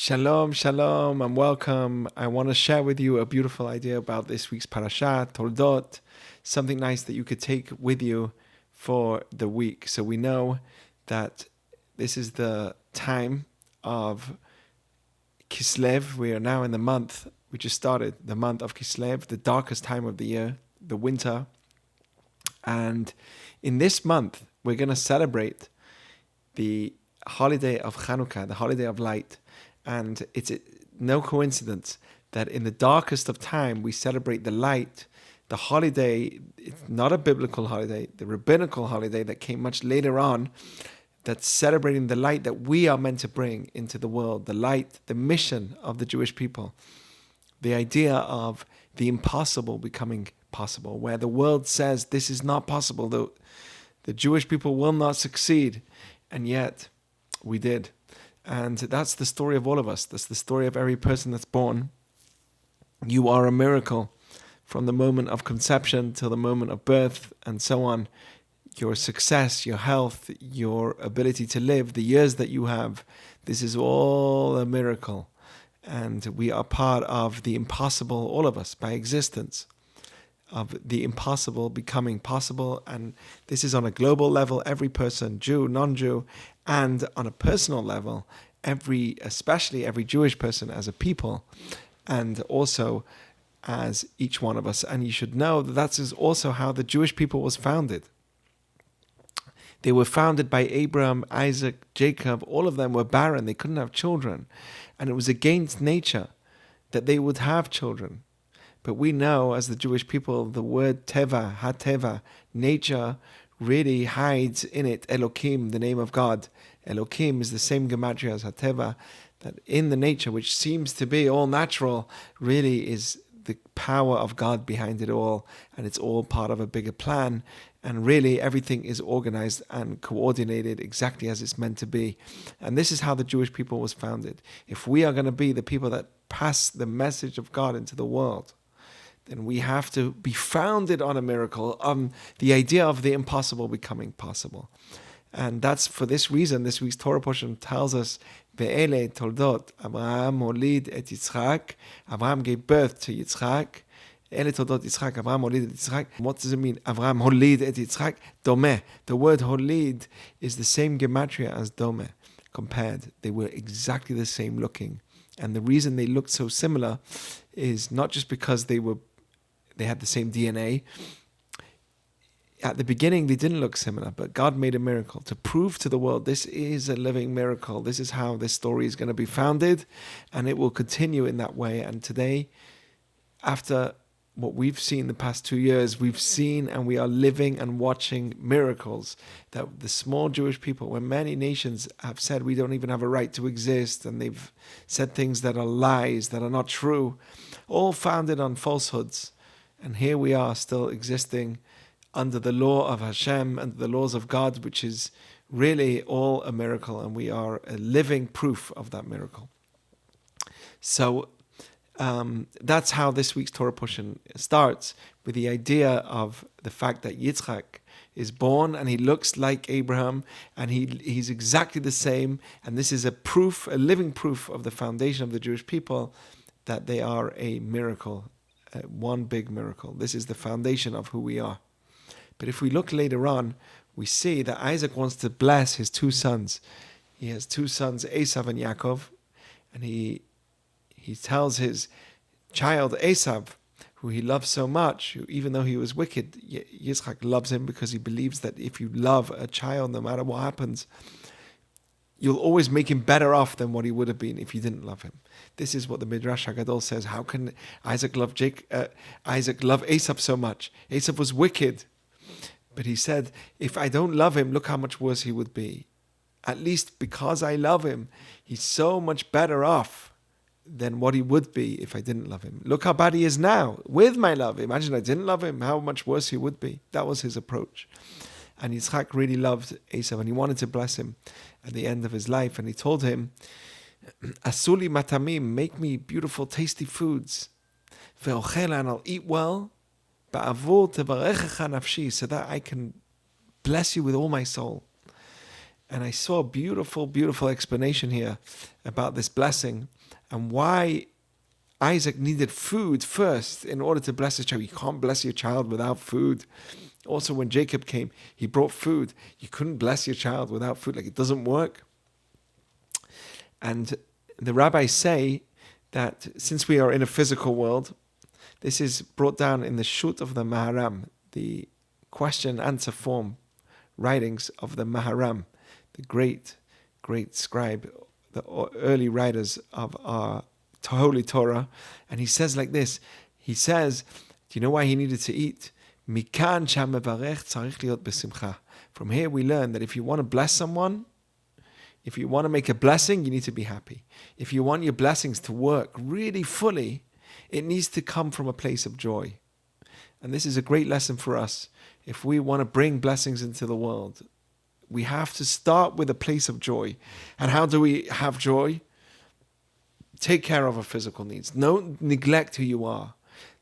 Shalom, shalom, and welcome. I want to share with you a beautiful idea about this week's Parashat Toldot, something nice that you could take with you for the week. So we know that this is the time of Kislev. We are now in the month, we just started the month of Kislev, the darkest time of the year, the winter. And in this month, we're going to celebrate the holiday of Chanukah, the holiday of light. And it's no coincidence that in the darkest of time, we celebrate the light. The holiday, it's not a biblical holiday, the rabbinical holiday that came much later on, that's celebrating the light that we are meant to bring into the world, the light, the mission of the Jewish people. The idea of the impossible becoming possible, where the world says this is not possible, the Jewish people will not succeed, and yet we did. And that's the story of all of us. That's the story of every person that's born. You are a miracle from the moment of conception till the moment of birth and so on. Your success, your health, your ability to live, the years that you have, this is all a miracle. And we are part of the impossible, all of us, by existence, of the impossible becoming possible. And this is on a global level, every person, Jew, non-Jew, and on a personal level, especially every Jewish person as a people, and also as each one of us. And you should know that that is also how the Jewish people was founded. They were founded by Abraham, Isaac, Jacob. All of them were barren. They couldn't have children. And it was against nature that they would have children. But we know, as the Jewish people, the word teva, ha-teva, nature, really hides in it Elokim, the name of God. Elokim is the same gematria as ha-teva, that in the nature, which seems to be all natural, really is the power of God behind it all, and it's all part of a bigger plan, and really everything is organized and coordinated exactly as it's meant to be. And this is how the Jewish people was founded. If we are going to be the people that pass the message of God into the world, then we have to be founded on a miracle, on the idea of the impossible becoming possible. And that's for this reason, this week's Torah portion tells us, Ve'ele Toldot, Abraham holid et Yitzchak, Abraham gave birth to Yitzchak, Ele Toldot Yitzchak, Abraham holid et Yitzchak. What does it mean? Abraham holid et Yitzchak, Domeh. The word holid is the same gematria as Domeh, compared. They were exactly the same looking. And the reason they looked so similar is not just because they had the same DNA. At the beginning, they didn't look similar, but God made a miracle to prove to the world this is a living miracle. This is how this story is going to be founded, and it will continue in that way. And today, after what we've seen the past 2 years, we've seen and we are living and watching miracles that the small Jewish people, when many nations have said we don't even have a right to exist, and they've said things that are lies, that are not true, all founded on falsehoods. And here we are still existing under the law of Hashem and the laws of God, which is really all a miracle, and we are a living proof of that miracle. So that's how this week's Torah portion starts, with the idea of the fact that Yitzchak is born and he looks like Abraham, and he's exactly the same, and this is a proof, a living proof of the foundation of the Jewish people, that they are a miracle, one big miracle. This is the foundation of who we are. But if we look later on, we see that Isaac wants to bless his two sons. He has two sons, Esav and Yaakov, and he tells his child Esav, who he loves so much, who, even though he was wicked, Yitzchak loves him because he believes that if you love a child, no matter what happens, you'll always make him better off than what he would have been if you didn't love him. This is what the Midrash HaGadol says. How can Isaac love Esav so much? Esav was wicked. But he said, if I don't love him, look how much worse he would be. At least because I love him, he's so much better off than what he would be if I didn't love him. Look how bad he is now with my love. Imagine I didn't love him, how much worse he would be. That was his approach. And Yitzchak really loved Esav, and he wanted to bless him at the end of his life. And he told him, Asuli matamim, make me beautiful, tasty foods. Ve'ochela, and I'll eat well. So that I can bless you with all my soul. And I saw a beautiful, beautiful explanation here about this blessing and why Isaac needed food first in order to bless his child. You can't bless your child without food. Also, when Jacob came, he brought food. You couldn't bless your child without food. Like, it doesn't work. And the rabbis say that since we are in a physical world, this is brought down in the Shut of the Maharam, the question and answer form writings of the Maharam, the great, great scribe, the early writers of our Holy Torah. And he says like this, he says, do you know why he needed to eat? From here we learn that if you want to bless someone, if you want to make a blessing, you need to be happy. If you want your blessings to work really fully, it needs to come from a place of joy. And this is a great lesson for us. If we want to bring blessings into the world, we have to start with a place of joy. And how do we have joy? Take care of our physical needs. Don't neglect who you are.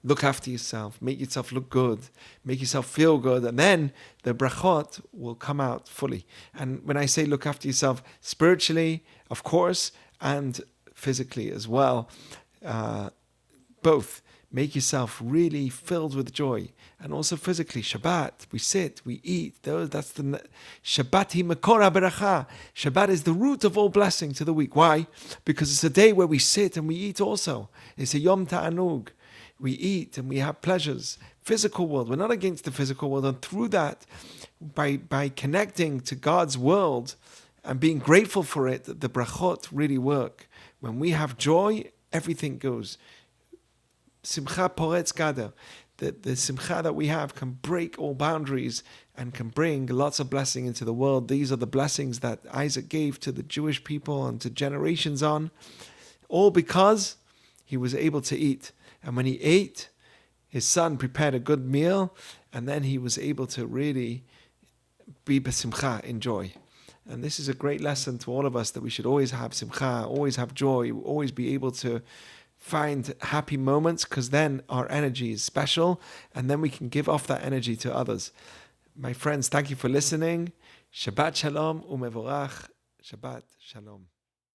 Look after yourself. Make yourself look good. Make yourself feel good. And then the brachot will come out fully. And when I say look after yourself, spiritually, of course, and physically as well, both. Make yourself really filled with joy. And also physically, Shabbat, we sit, we eat. That's the Shabbat hi makor haberacha. Shabbat is the root of all blessing to the week. Why? Because it's a day where we sit and we eat also. It's a Yom Ta'anug. We eat and we have pleasures. Physical world, we're not against the physical world. And through that, by connecting to God's world and being grateful for it, the brachot really work. When we have joy, everything goes. Simcha poretz gader. The simcha that we have can break all boundaries and can bring lots of blessing into the world. These are the blessings that Isaac gave to the Jewish people and to generations on, all because he was able to eat. And when he ate, his son prepared a good meal, and then he was able to really be besimcha, in joy. And this is a great lesson to all of us, that we should always have simcha, always have joy, always be able to find happy moments, because then our energy is special, and then we can give off that energy to others. My friends, thank you for listening. Shabbat shalom umevorach. Shabbat shalom.